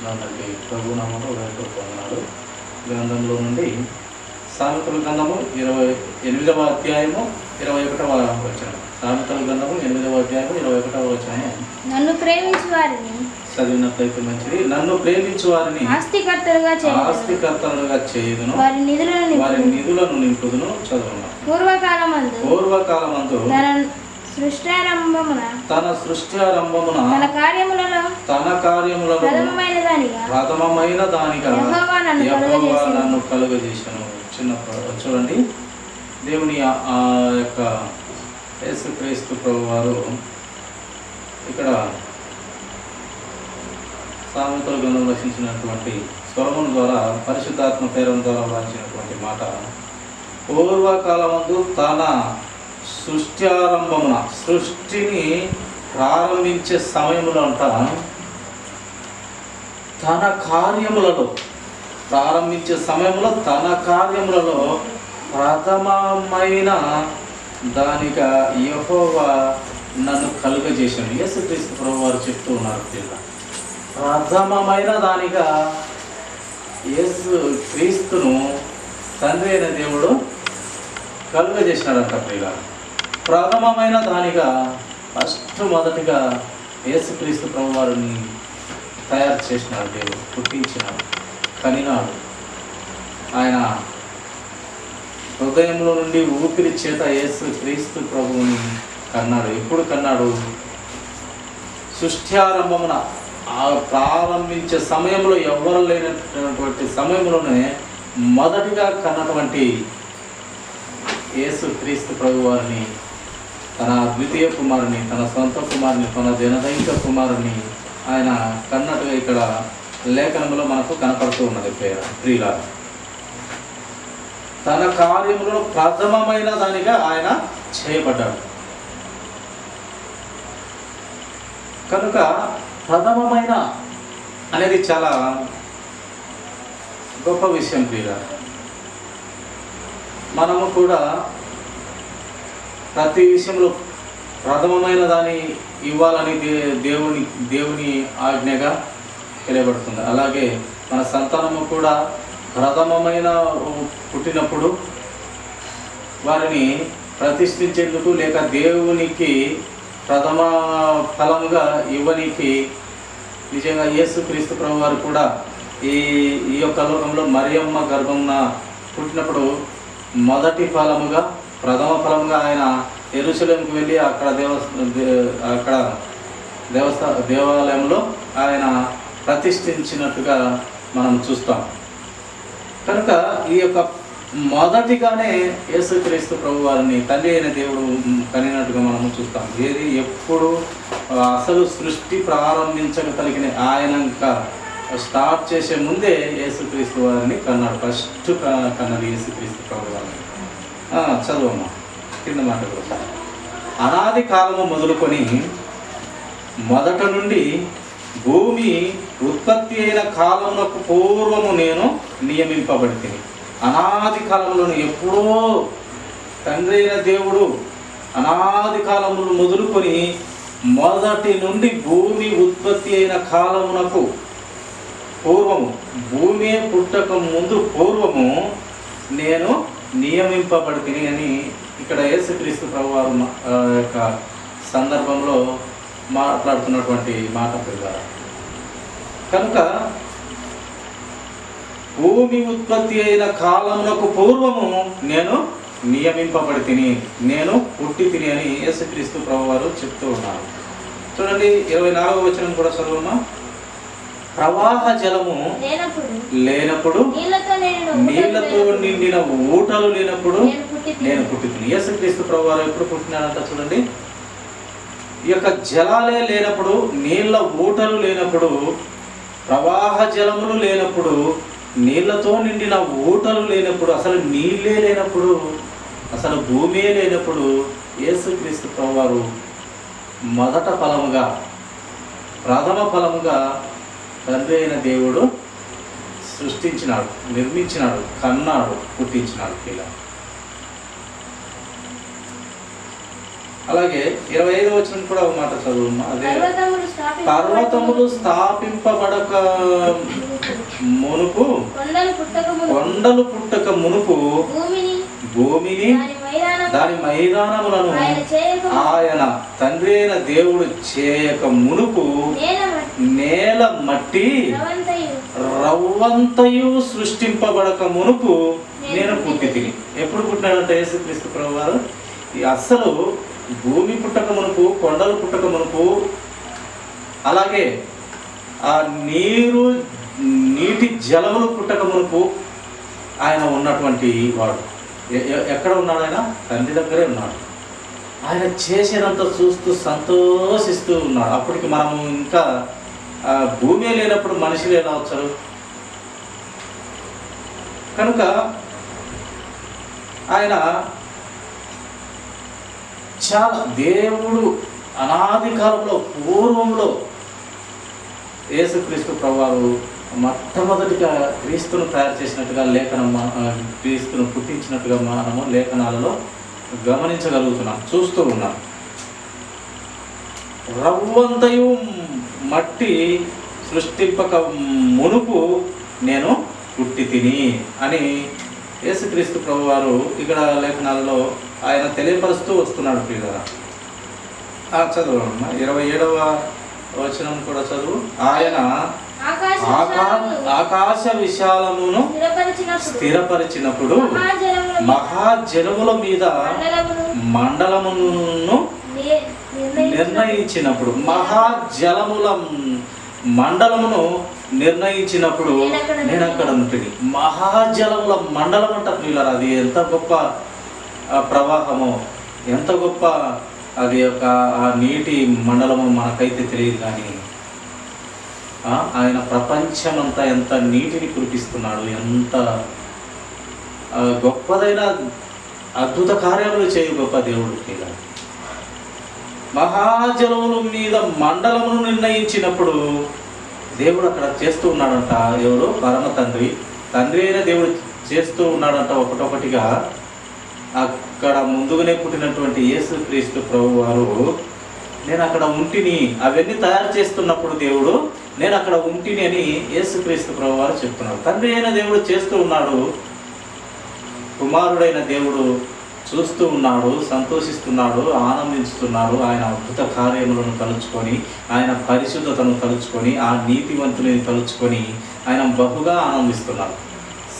చూస్తున్నటువంటి ప్రభు నామములో వందనాలు. గ్రంథంలో నుండి సామెతల గ్రంథము 28వ అధ్యాయము 21వ వచనం. సామెతల గ్రంథము 8వ అధ్యాయము 21వ వచనము. నన్ను ప్రేమించు వారిని చదివినట్లయితే మంచిది. నన్ను ప్రేమించు వారిని ఆస్తికర్తలుగా చేయుదును, వారి నిధులను నింపుదును. చదువును. పూర్వకాలమందు తన సృష్టారంభమున తన కార్యములలో ప్రథమమైన దానిగా యెహోవా నన్ను కలుగజేశాను. చిన్న చూడండి, దేవుని ఆ యొక్క యేసుక్రీస్తు ప్రభువారు ఇక్కడ సామెతల గ్రంథంలో రచించినటువంటి స్వరముల ద్వారా పరిశుద్ధాత్మ ప్రేరణ ద్వారా వ్రాసినటువంటి మాట, పూర్వకాలమందు తన సృష్టారంభమున, సృష్టిని ప్రారంభించే సమయంలో అంట తన కార్యములలో ప్రారంభించే సమయంలో తన కార్యములలో ప్రథమమైన దానిగా యెహోవా నన్ను కలుగజేశాను. యేసుక్రీస్తు ప్రభువారు చెప్తూ ఉన్నారు. ప్రథమమైన దానిగా యేసు క్రీస్తును తండ్రి అయిన దేవుడు కలుగజేసినాడంట. ప్రియుల, ప్రథమమైన దానిగా మొదటిగా యేసుక్రీస్తు ప్రభువారిని తయారు చేసినాడు. దేవుడు పుట్టించినాడు, కనినాడు. ఆయన హృదయంలో నుండి ఊపిరి చేత యేసు క్రీస్తు ప్రభువుని కన్నాడు. ఎప్పుడు కన్నాడు? సృష్ట్యారంభమున, ప్రారంభించే సమయంలో ఎవరు లేనటువంటి సమయంలోనే మొదటిగా కన్నటువంటి యేసు క్రీస్తు ప్రభు వారిని, తన ద్వితీయ కుమారుని, తన సొంత కుమారుని, తన జనదైక కుమారుని ఆయన కన్నట్టుగా ఇక్కడ లేఖనంలో మనకు కనపడుతూ ఉన్నది. ప్రియుల, తన కార్యములో ప్రథమమైన దానిగా ఆయన చేయబడ్డాడు. కనుక ప్రథమమైన అనేది చాలా గొప్ప విషయం. ప్రియుల, మనము కూడా ప్రతి విషయంలో ప్రథమమైన దాన్ని ఇవ్వాలని దేవుని ఆజ్ఞగా తెలియబడుతుంది. అలాగే మన సంతానము కూడా ప్రథమమైన పుట్టినప్పుడు వారిని ప్రతిష్ఠించేందుకు లేక దేవునికి ప్రథమ ఫలముగా ఇవ్వనికి నిజంగా యేసుక్రీస్తు ప్రభు వారు కూడా ఈ యొక్క లోకంలో మరియమ్మ గర్భమున పుట్టినప్పుడు మొదటి ఫలముగా, ప్రథమ ఫలముగా ఆయన యెరూషలేముకు వెళ్ళి అక్కడ దేవాలయంలో ఆయన ప్రతిష్ఠించినట్టుగా మనం చూస్తాం. కనుక ఈ యొక్క మొదటిగానే యేసుక్రీస్తు ప్రభు వారిని తండ్రి అయిన దేవుడు కనినట్టుగా మనము చూస్తాం. ఏది ఎప్పుడు అసలు సృష్టి ప్రారంభించగలిగిన ఆయన ఇంకా స్టార్ట్ చేసే ముందే యేసుక్రీస్తు వారిని కన్నాడు. ఫస్ట్ కన్నది యేసుక్రీస్తు ప్రభు వారిని. చదువమ్మా కింద మాట కూడా. అనాది కాలము మొదలుకొని మొదట నుండి భూమి ఉత్పత్తి అయిన కాలమునకు పూర్వము నేను నియమింపబడితిని. అనాది కాలంలోనే ఎప్పుడో తండ్రి అయిన దేవుడు అనాది కాలమును మొదలుకొని మొదటి నుండి భూమి ఉత్పత్తి అయిన కాలమునకు పూర్వము, భూమి పుట్టక ముందు పూర్వము నేను నియమింపబడితిని అని ఇక్కడ యేసుక్రీస్తు ప్రభువారు యొక్క సందర్భంలో మాట్లాడుతున్నటువంటి మాట. కనుక భూమి ఉత్పత్తి అయిన కాలమునకు పూర్వము నేను నియమింపబడితిని, నేను పుట్టి తిని అని యేసుక్రీస్తు ప్రభువారు చెప్తూ ఉన్నారు. చూడండి, 24వ వచనం కూడా చదువుమా. ప్రవాహ జలము లేనప్పుడు, నీళ్లతో నిండిన ఊటలు లేనప్పుడు నేను పుట్టి తిని. యేసుక్రీస్తు ప్రభువారు ఎప్పుడు పుట్టినాడంట? చూడండి, ఈ యొక్క జలాలే లేనప్పుడు, నీళ్ళ ఊటలు లేనప్పుడు, ప్రవాహ జలములు లేనప్పుడు, నీళ్లతో నిండిన ఊటలు లేనప్పుడు, అసలు నీళ్ళే లేనప్పుడు, అసలు భూమే లేనప్పుడు యేసుక్రీస్తు ప్రభువారు మొదట ఫలముగా, ప్రథమ ఫలముగా తండ్రి అయిన దేవుడు సృష్టించినాడు, నిర్మించినాడు, కన్నాడు, పుట్టించినాడు. ఇలా అలాగే 25వ వచనం కూడా ఒక మాట చదువు. అదే పర్వతములు స్థాపింపబడక పర్వతములు స్థాపింపబడక మునుపు, కొండలు పుట్టక మునుపు భూమిని దాని మైదానములను ఆయన తండ్రి అయిన దేవుడు చేయక మునుపు నేల మట్టి రవ్వంతయు సృష్టింపబడక మునుపు నేను పుట్టి తిని. ఎప్పుడు పుట్టినాడంటే యేసుక్రీస్తు ప్రభువారు అస్సలు భూమి పుట్టక మునుపు, కొండలు పుట్టక మునుపు, అలాగే ఆ నీటి జలములు పుట్టక మునుపు ఆయన ఉన్నటువంటి వాడు. ఎక్కడ ఉన్నాడు? ఆయన తండ్రి దగ్గరే ఉన్నాడు. ఆయన చేసేదంత చూస్తూ సంతోషిస్తూ ఉన్నాడు. అప్పటికి మనము ఇంకా భూమి లేనప్పుడు మనుషులు ఎలా వచ్చారు? కనుక ఆయన చాలా దేవుడు అనాది కాలంలో పూర్వంలో యేసుక్రీస్తు ప్రభువారు మొట్టమొదటిగా క్రీస్తును తయారు చేసినట్టుగా క్రీస్తును పుట్టించినట్టుగా మనము లేఖనాలలో గమనించగలుగుతున్నాం, చూస్తూ ఉన్నాం. రవ్వంతయు మట్టి సృష్టింపక మునుపు నేను పుట్టి తిని అని యేసుక్రీస్తు ప్రభువారు ఇక్కడ లేఖనాలలో ఆయన తెలియపరుస్తూ వస్తున్నాడు. ప్రియులారా, చదువు 27వ వచనం కూడా చదువు. ఆయన ఆకాశ విశాలమును స్థిరపరిచినప్పుడు మహాజలముల మీద మండలమును నిర్ణయించినప్పుడు, మహాజలముల మండలమును నిర్ణయించినప్పుడు నేను అక్కడ ఉంటుంది. మహాజలముల మండలం అంట ప్రియులారా, అది ఎంత గొప్ప ప్రవాహమో, ఎంత గొప్ప అది యొక్క ఆ నీటి మండలము మనకైతే తెలియదు. కానీ ఆయన ప్రపంచమంతా ఎంత నీటిని కురిపిస్తున్నాడు, ఎంత గొప్పదైన అద్భుత కార్యాలు చేయు గొప్ప దేవుడు. ఇలా మహాజలముల మీద మండలమును నిర్ణయించినప్పుడు దేవుడు అక్కడ చేస్తూ ఉన్నాడంట. ఎవరు? పరమ తండ్రి అయిన దేవుడు చేస్తూ ఉన్నాడంట. ఒకటొకటిగా అక్కడ ముందుగానే పుట్టినటువంటి యేసుక్రీస్తు ప్రభువారు నేను అక్కడ ఉంటిని, అవన్నీ తయారు చేస్తున్నప్పుడు దేవుడు నేను అక్కడ ఉంటిని అని యేసుక్రీస్తు ప్రభువారు చెప్తున్నాడు. తండ్రి అయిన దేవుడు చేస్తూ ఉన్నాడు, కుమారుడైన దేవుడు చూస్తూ ఉన్నాడు, సంతోషిస్తున్నాడు, ఆనందిస్తున్నాడు. ఆయన అద్భుత కార్యములను తలుచుకొని, ఆయన పరిశుద్ధతను తలుచుకొని, ఆ నీతివంతుని తలుచుకొని ఆయన బహుగా ఆనందిస్తున్నాడు,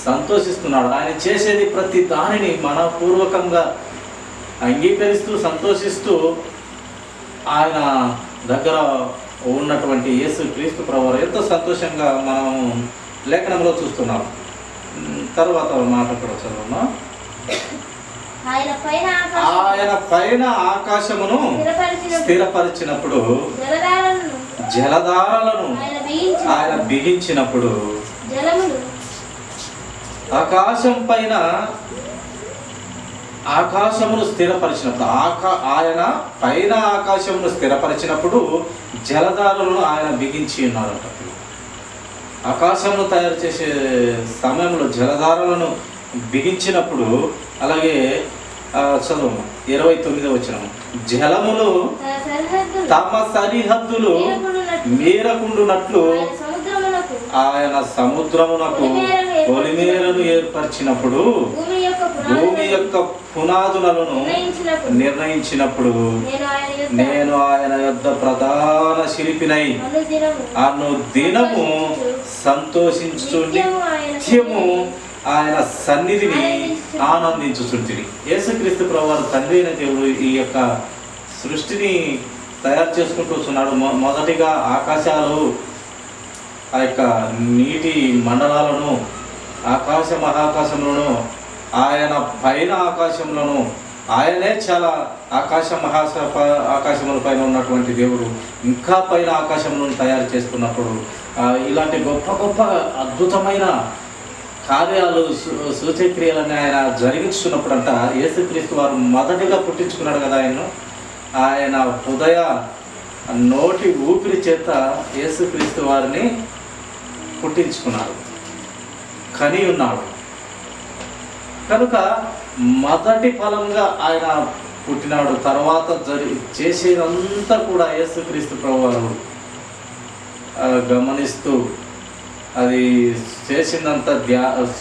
సంతోషిస్తున్నాడు. ఆయన చేసేది ప్రతి దానిని మనపూర్వకంగా అంగీకరిస్తూ సంతోషిస్తూ ఆయన దగ్గర ఉన్నటువంటి యేసుక్రీస్తు ప్రభువారు ఎంతో సంతోషంగా మనం లేఖనంలో చూస్తున్నాం. తర్వాత మాట కూడా చదువుమా. ఆయన పైన ఆకాశమును స్థిరపరిచినప్పుడు జలధారలను ఆయన బిగించినప్పుడు, ఆకాశం పైన ఆకాశమును స్థిరపరిచినప్పుడు, ఆయన పైన ఆకాశమును స్థిరపరిచినప్పుడు జలధారలను ఆయన బిగించి ఉన్నారంట. ఆకాశమును తయారు చేసే సమయంలో జలధారలను బిగించినప్పుడు, అలాగే చదువు 29వ వచనం, జలములు తమ సరిహద్దులు మీరకుండునట్లు ఆయన సముద్రమునకు పొలిమేరను ఏర్పరిచినప్పుడు, భూమి యొక్క పునాదులను నిర్ణయించినప్పుడు నేను ఆయన యొద్ద ప్రధాన శిల్పినై అనుదినము సంతోషించు నిత్యము ఆయన సన్నిధిని ఆనందించుచుంటిని. యేసుక్రీస్తు ప్రభువారు తండ్రి అయిన దేవుడు ఈ యొక్క సృష్టిని తయారు చేసుకుంటూ వస్తున్నాడు. మొదటిగా ఆకాశాలు, ఆ యొక్క నీటి మండలాలను, ఆకాశ మహాకాశములను, ఆయన పైన ఆకాశములను, ఆయనే చాలా ఆకాశముల పైన ఉన్నటువంటి దేవుడు ఇంకా పైన ఆకాశములను తయారు చేస్తున్నప్పుడు ఇలాంటి గొప్ప గొప్ప అద్భుతమైన కార్యాలు, సూచక్రియలని ఆయన జరిగిస్తున్నప్పుడు అంట యేసుక్రీస్తు వారు మొదటిగా పుట్టించుకున్నాడు కదా. ఆయన హృదయ నోటి ఊపిరి చేత యేసుక్రీస్తు వారిని పుట్టించుకున్నాడు, కని ఉన్నాడు. కనుక మొదటి ఫలంగా ఆయన పుట్టినాడు. తర్వాత చేసేదంతా కూడా యేసుక్రీస్తు ప్రభువారు గమనిస్తూ అది చేసిందంతా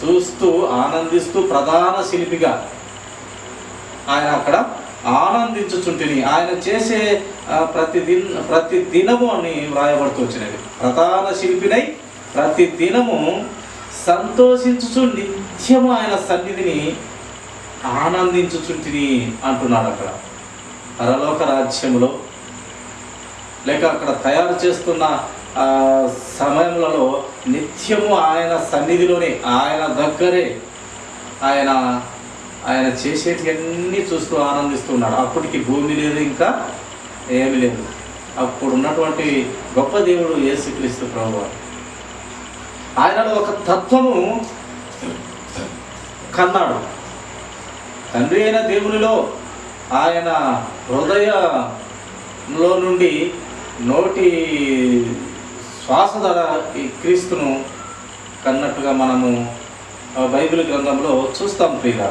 చూస్తూ ఆనందిస్తూ ప్రధాన శిల్పిగా ఆయన అక్కడ ఆనందించుచుంటిని. ఆయన చేసే ప్రతి దినము అని వ్రాయబడుతూ వచ్చినది. ప్రధాన శిల్పినై ప్రతి దినము సంతోషించుచు నిత్యము ఆయన సన్నిధిని ఆనందించుచుంటిని అంటున్నాడు. అక్కడ పరలోక రాజ్యములో లేక అక్కడ తయారు చేస్తున్న సమయములలో నిత్యము ఆయన సన్నిధిలోనే, ఆయన దగ్గరే ఆయన చేసేటివన్నీ చూస్తూ ఆనందిస్తున్నాడు. అప్పటికి భూమి లేదు, ఇంకా ఏమీ లేదు. అప్పుడు ఉన్నటువంటి గొప్ప దేవుడు యేసుక్రీస్తు ప్రభువు. ఆయనలో ఒక తత్వము కన్నాడు. తండ్రి అయిన దేవునిలో ఆయన హృదయంలో నుండి నోటి శ్వాస ద్వారా ఈ క్రీస్తును కన్నట్టుగా మనము బైబిల్ గ్రంథంలో చూస్తాం. ప్రియుల,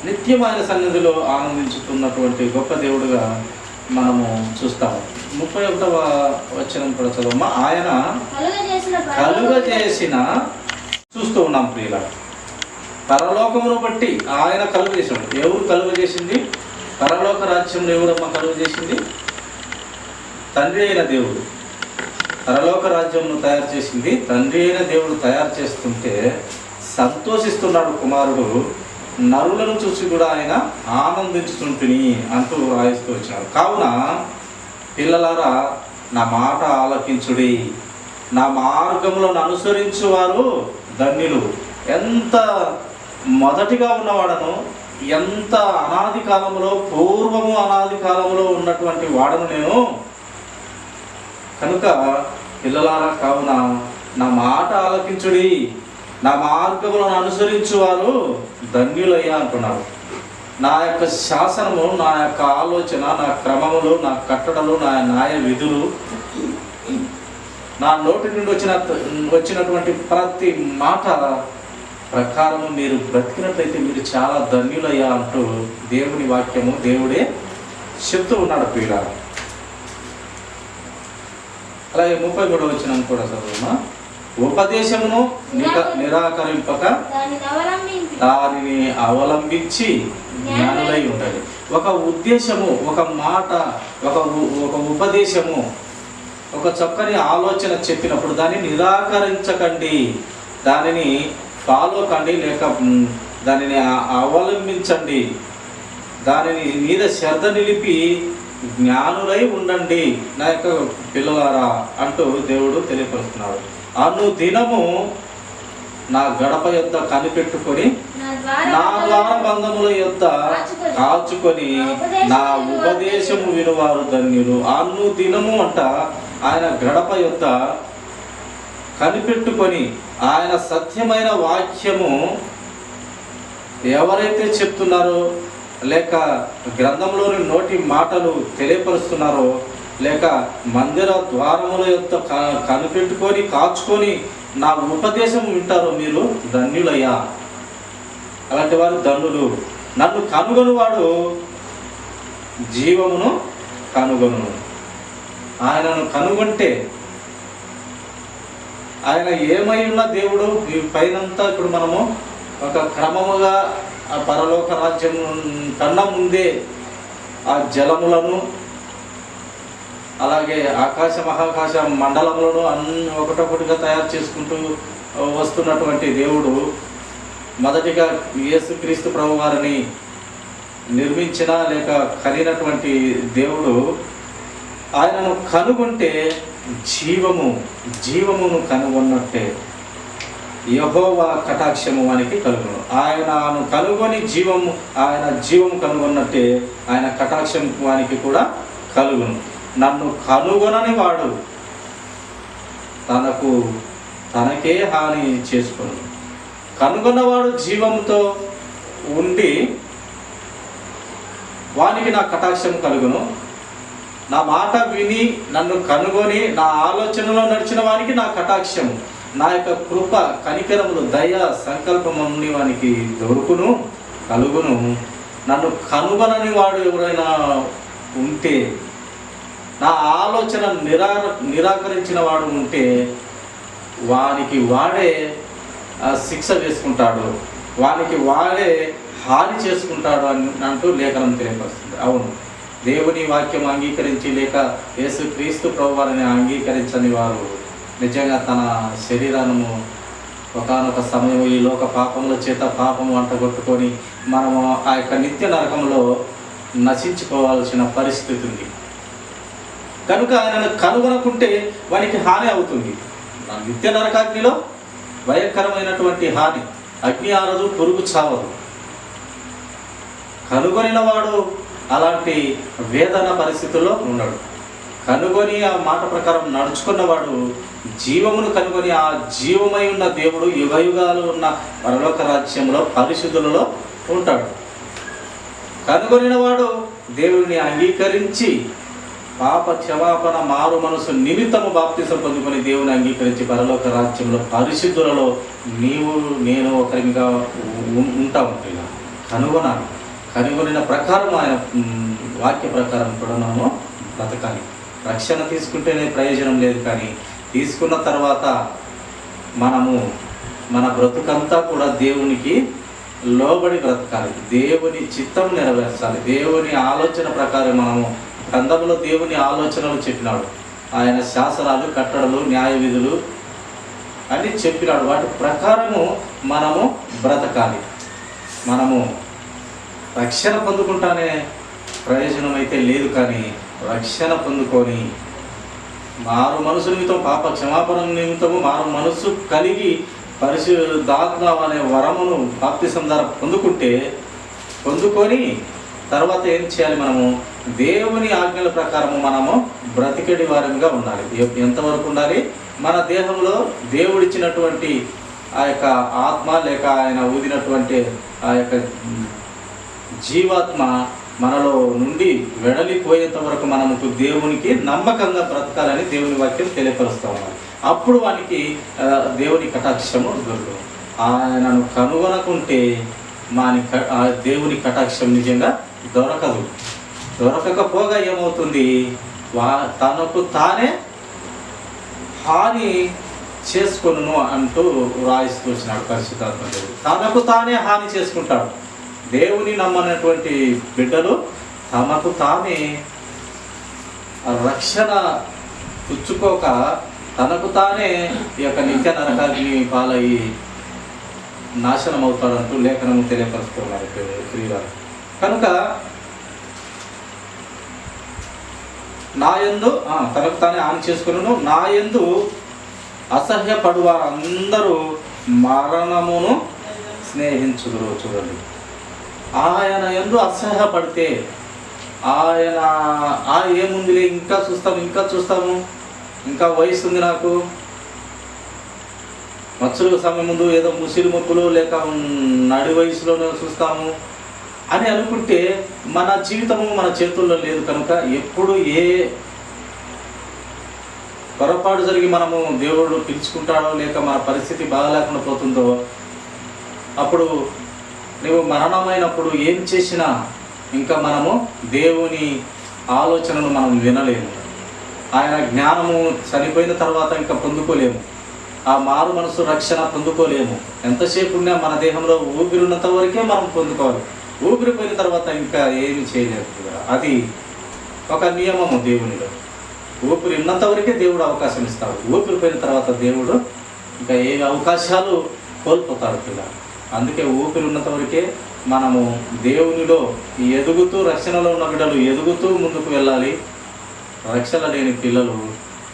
నిత్యం ఆయన సన్నిధిలో ఆనందించుతున్నటువంటి గొప్ప దేవుడుగా మనము చూస్తాము. 31వ వచనం కూడా చదవమ్మా. ఆయన కలుగజేసిన చూస్తూ ఉన్నాం ప్రియుల. పరలోకమును బట్టి ఆయన కలుగజేసాడు. ఎవరు కలుగజేసింది? పరలోక రాజ్యంలో ఎవరమ్మా కలుగజేసింది? తండ్రి అయిన దేవుడు. పరలోక రాజ్యంను తయారు చేసింది తండ్రి అయిన దేవుడు. తయారు చేస్తుంటే సంతోషిస్తున్నాడు కుమారుడు. నరులను చూసి కూడా ఆయన ఆనందించుతుంటిని అంటూ రాయిస్తూ వచ్చినాడు. కావున పిల్లలారా, నా మాట ఆలకించుడి, నా మార్గములను అనుసరించువారు ధన్యులు. ఎంత మొదటిగా ఉన్నవాడను, ఎంత అనాది కాలంలో, పూర్వము అనాది కాలంలో ఉన్నటువంటి వాడను నేను. కనుక పిల్లలారా, కావున నా మాట ఆలకించుడి, నా మార్గములను అనుసరించువారు ధన్యులయ్యా అంటున్నాడు. నా యొక్క శాసనము, నా యొక్క ఆలోచన, నా క్రమములు, నా కట్టడలు, నా న్యాయ విధులు, నా నోటి నుండి వచ్చినటువంటి ప్రతి మాట ప్రకారము మీరు బ్రతికినట్లయితే మీరు చాలా ధన్యులయ్యా అంటూ దేవుని వాక్యము దేవుడే చెప్తూ ఉన్నాడు ప్రియుల. అలాగే 33వ వచనం కూడా చదువుమా. ఉపదేశమును నిరాకరింపక దానిని అవలంబించి జ్ఞానులై ఉండాలి. ఒక ఉద్దేశము, ఒక మాట, ఒక ఉపదేశము, ఒక చక్కని ఆలోచన చెప్పినప్పుడు దాన్ని నిరాకరించకండి, దానిని ఫాలో కండి, లేక దానిని అవలంబించండి, దానిని మీద శ్రద్ధ నిలిపి జ్ఞానులై ఉండండి నా యొక్క పిల్లలారా అంటూ దేవుడు తెలియపరుస్తున్నాడు. అను దినము నా గడప యొద్ద కనిపెట్టుకొని, నా ద్వారబంధముల యొద్ద కాచుకొని నా ఉపదేశము వినువారు ధన్యులు. అను దినము అంట ఆయన గడప యొద్ద కనిపెట్టుకొని ఆయన సత్యమైన వాక్యము ఎవరైతే చెప్తున్నారో, లేక గ్రంథంలోని నోటి మాటలు తెలియపరుస్తున్నారో, లేక మందిర ద్వారముల యొక్క కనిపెట్టుకొని కాచుకొని నా ఉపదేశం వింటారో మీరు ధన్యులయ్యా. అలాంటి వారు ధన్యులు. నన్ను కనుగొనువాడు జీవమును కనుగొను. ఆయనను కనుగొంటే, ఆయన ఏమై ఉన్న దేవుడు ఈ పైనంతా ఇప్పుడు మనము ఒక క్రమముగా ఆ పరలోక రాజ్యం కన్నా ముందే ఆ జలములను, అలాగే ఆకాశ మహాకాశ మండలములను ఒకటొకటిగా తయారు చేసుకుంటూ వస్తున్నటువంటి దేవుడు మొదటిగా యేసుక్రీస్తు ప్రభు వారిని నిర్మించిన లేక కనినటువంటి దేవుడు ఆయనను కనుగొంటే జీవమును కనుగొన్నట్టే యెహోవా కటాక్షము వానికి కలుగును. ఆయనను కనుగొని ఆయన జీవము కనుగొన్నట్టే ఆయన కటాక్షం వానికి కూడా కలుగును. నన్ను కనుగొనని వాడు తనకే హాని చేసుకును. కనుగొన్నవాడు జీవంతో ఉండి వానికి నా కటాక్షం కలుగును. నా మాట విని నన్ను కనుగొని నా ఆలోచనలో నడిచిన వానికి నా కటాక్షము, నా యొక్క కృప, కనికరములు, దయ, సంకల్పము వానికి దొరుకును, కలుగును. నన్ను కనుగొనని వాడు ఎవరైనా ఉంటే, నా ఆలోచన నిరాకరించిన వాడు ఉంటే వానికి వాడే శిక్ష వేసుకుంటాడు, వానికి వాడే హాని చేసుకుంటాడు అని అంటూ లేఖనం తెలియపరుస్తుంది. అవును, దేవుని వాక్యం అంగీకరించి లేక యేసుక్రీస్తు ప్రభువారిని అంగీకరించని వారు నిజంగా తన శరీరాన్ని ఒకానొక సమయం ఈ లోక పాపముల చేత పాపము అంటగొట్టుకొని మనము ఆ యొక్క నిత్య నరకంలో నశించుకోవాల్సిన పరిస్థితి ఉంది. కనుక ఆయనను కనుగొనకుంటే వానికి హాని అవుతుంది. నిత్య నరకాగ్నిలో భయంకరమైనటువంటి హాని, అగ్ని ఆరదు, పురుగు చావదు. కనుగొనిన వాడు అలాంటి వేదన పరిస్థితుల్లో ఉన్నాడు. కనుగొని ఆ మాట ప్రకారం నడుచుకున్నవాడు జీవమును కనుగొని ఆ జీవమై ఉన్న దేవుడు యుగయుగాలు ఉన్న పరలోక రాజ్యంలో పరిశుద్ధులలో ఉంటాడు. కనుగొనిన వాడు దేవుడిని అంగీకరించి పాప క్షమాపణ మారు మనసు నిమిత్తము బాప్తిసం పొందుకొని దేవుని అంగీకరించి పరలోక రాజ్యంలో పరిశుద్ధులలో నీవు నేను ఒకరిగా ఉంటాము. ఇలా కనుగొనాలి. కనుగొనిన ప్రకారం ఆయన వాక్య ప్రకారం కూడా మనము బ్రతకాలి. రక్షణ తీసుకుంటేనే ప్రయోజనం లేదు, కానీ తీసుకున్న తర్వాత మనము మన బ్రతుకంతా కూడా దేవునికి లోబడి బ్రతకాలి. దేవుని చిత్తం నెరవేర్చాలి. దేవుని ఆలోచన ప్రకారం మనము గ్రంథంలో దేవుని ఆలోచనలు చెప్పినాడు. ఆయన శాసనాలు, కట్టడలు, న్యాయ విధులు అని చెప్పినాడు. వాటి ప్రకారము మనము బ్రతకాలి. మనము రక్షణ పొందుకుంటానే ప్రయోజనం అయితే లేదు, కానీ రక్షణ పొందుకొని మారు మనసు నిమిత్తం, పాప క్షమాపణ నిమిత్తము మారు మనసు కలిగి పరిశుద్ధాత్మ అనే వరమును బాప్తిసం ద్వారా పొందుకొని తర్వాత ఏం చేయాలి? మనము దేవుని ఆజ్ఞల ప్రకారము మనము బ్రతికేడి వారంగా ఉండాలి. ఎంతవరకు ఉండాలి? మన దేహంలో దేవుడిచ్చినటువంటి ఆ యొక్క ఆత్మ లేక ఆయన ఊదినటువంటి ఆ యొక్క జీవాత్మ మనలో నుండి వెడలిపోయేంత వరకు మనకు దేవునికి నమ్మకంగా బ్రతకాలని దేవుని వాక్యం తెలియపరుస్తూ ఉన్నారు. అప్పుడు వానికి దేవుని కటాక్షము దొరుకుతుంది. ఆయనను కనుగొనకుంటే దేవుని కటాక్షం నిజంగా దొరకదు. దొరకకపోగా ఏమవుతుంది? తనకు తానే హాని చేసుకొను అంటూ రాయిస్తూ వచ్చినాడు పరిశుద్ధాత్మ దేవుడు. తనకు తానే హాని చేసుకుంటాడు. దేవుని నమ్మనటువంటి బిడ్డలు తమకు తానే రక్షణ పుచ్చుకోక తనకు తానే ఈ యొక్క నిత్య నరకాగ్ని పాలయ్యి నాశనం అవుతాడంటూ లేఖనము తెలియపరుస్తున్నారు ప్రియులారా. కనుక నా యందు తనకు తానే హాని చేసుకును, నా యందు అసహ్యపడు వారందరూ మరణమును స్నేహించుదురు. చూడండి, ఆయన యందు అసహ్యపడితే ఆయన ఏముందిలే, ఇంకా చూస్తాము, ఇంకా వయసు ఉంది, నాకు మచ్చుల సమయం ముందు ఏదో ముసిరి మొక్కులు లేక నడి వయసులోనే చూస్తాము అని అనుకుంటే మన జీవితము మన చేతుల్లో లేదు. కనుక ఎప్పుడు ఏ పొరపాటు జరిగి మనము దేవుడు పిలుచుకుంటాడో లేక మన పరిస్థితి బాగాలేకుండా పోతుందో, అప్పుడు నువ్వు మరణమైనప్పుడు ఏం చేసినా ఇంకా మనము దేవుని ఆలోచనను మనం వినలేము. ఆయన జ్ఞానము చనిపోయిన తర్వాత ఇంకా పొందుకోలేము. ఆ మారు మనసు రక్షణ పొందుకోలేము. ఎంతసేపు ఉన్నా మన దేహంలో ఊపిరి ఉన్నంత వరకే మనం పొందుకోవాలి. ఊపిరి పోయిన తర్వాత ఇంకా ఏమి చేయలేదు. అది ఒక నియమము దేవునిలో. ఊపిరి ఉన్నంత వరకే దేవుడు అవకాశం ఇస్తాడు. ఊపిరి పోయిన తర్వాత దేవుడు ఇంకా ఏ అవకాశాలు కోల్పోతాడు పిల్ల. అందుకే ఊపిరి ఉన్నంత వరకే మనము దేవునిలో ఎదుగుతూ, రక్షణలో ఉన్న బిడ్డలు ఎదుగుతూ ముందుకు వెళ్ళాలి. రక్షణ లేని పిల్లలు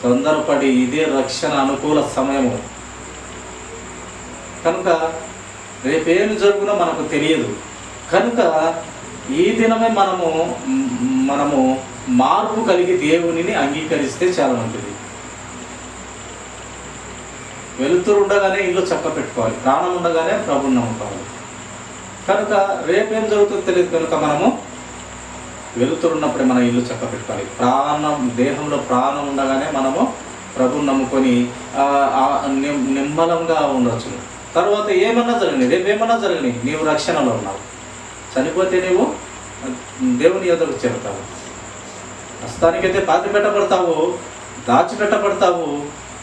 తొందరపడి ఇదే రక్షణ అనుకూల సమయము కనుక రేపేమి జరుగునో మనకు తెలియదు. కనుక ఈ దినమే మనము మార్పు కలిగి దేవునిని అంగీకరిస్తే చాలా మంచిది. వెలుతురు ఉండగానే ఇల్లు చక్క పెట్టుకోవాలి, ప్రాణం ఉండగానే ప్రభుని నమ్ముకోవాలి. కనుక రేపేం జరుగుతుందో తెలియదు. కనుక మనము వెలుతురున్నప్పుడే మన ఇల్లు చక్క పెట్టుకోవాలి. దేహంలో ప్రాణం ఉండగానే మనము ప్రభుని నమ్ముకొని నిమ్మలంగా ఉండొచ్చు. తర్వాత ఏమన్నా జరగని, రేపేమన్నా జరగని, నీవు రక్షణలో ఉన్నావు. చనిపోతే నీవు దేవుని యొద్దకు చేరుతావు. హస్తానికైతే పాతి పెట్టబడతావు, దాచిపెట్టబడతావు.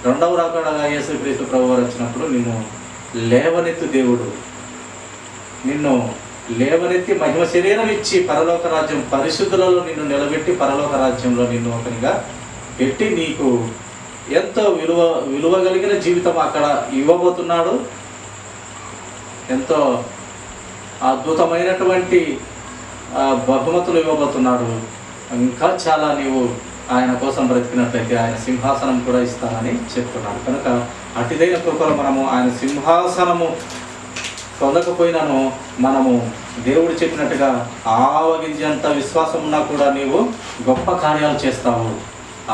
రెండవ రాకడగా యేసుక్రీస్తు ప్రభువారు వచ్చినప్పుడు నిన్ను లేవనెత్తు దేవుడు, నిన్ను లేవనెత్తి మహిమ శరీరం ఇచ్చి పరలోక రాజ్యం పరిశుద్ధులలో నిన్ను నిలబెట్టి పరలోక రాజ్యంలో నిన్ను ఒకరిగా పెట్టి నీకు ఎంతో విలువ కలిగిన జీవితం అక్కడ ఇవ్వబోతున్నాడు. ఎంతో అద్భుతమైనటువంటి బహుమతులు ఇవ్వబోతున్నాడు. ఇంకా చాలా నీవు ఆయన కోసం బ్రతికినట్లయితే ఆయన సింహాసనం కూడా ఇస్తానని చెప్తున్నాడు. కనుక అటుదైన కృపలో మనము ఆయన సింహాసనము పొందకపోయినాను మనము దేవుడు చెప్పినట్టుగా ఆవగింజంత విశ్వాసం ఉన్నా కూడా నీవు గొప్ప కార్యాలు చేస్తావు.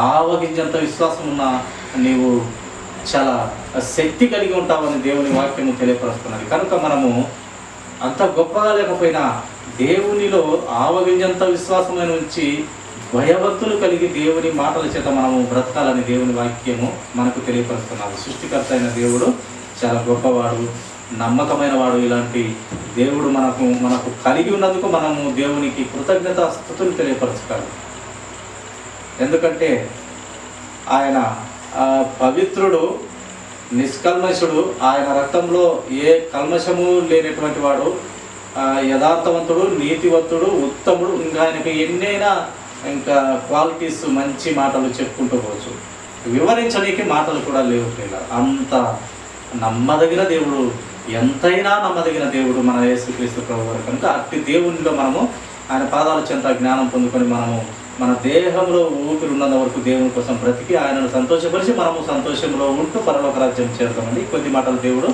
ఆవగింజంత విశ్వాసం ఉన్నా నీవు చాలా శక్తి కలిగి ఉంటావని దేవుని వాక్యము తెలియపరుస్తున్నది. కనుక మనము అంత గొప్పగా లేకపోయినా దేవునిలో ఆవగింజంత విశ్వాసమైన ఉంచి భయభక్తులు కలిగి దేవుని మాటల చేత మనము బ్రతకాలని దేవుని వాక్యము మనకు తెలియపరుస్తున్నారు. సృష్టికర్త అయిన దేవుడు చాలా గొప్పవాడు, నమ్మకమైన వాడు. ఇలాంటి దేవుడు మనకు కలిగి ఉన్నందుకు మనము దేవునికి కృతజ్ఞత స్తుతులు తెలియపరచుకోవాలి. ఎందుకంటే ఆయన పవిత్రుడు, నిష్కల్మషుడు, ఆయన రక్తంలో ఏ కల్మషము లేనటువంటి వాడు, యథార్థవంతుడు, నీతివంతుడు, ఉత్తముడు. ఇంకా ఆయనకి ఎన్నైనా ఇంకా క్వాలిటీస్, మంచి మాటలు చెప్పుకుంటూ పోవచ్చు. వివరించడానికి మాటలు కూడా లేవు. అంత నమ్మదగిన దేవుడు, ఎంతైనా నమ్మదగిన దేవుడు మన యేసుక్రీస్తు ప్రభువారు. కనుక అట్టి దేవునిలో మనము ఆయన పాదాల చెంత జ్ఞానం పొందుకొని మనము మన దేహంలో ఊపిరి ఉన్నంత వరకు దేవుని కోసం బ్రతికి ఆయనను సంతోషపరిచి మనము సంతోషంలో ఉంటూ పరలోక రాజ్యం చేరుతామండి. కొద్ది మాటలు దేవుడు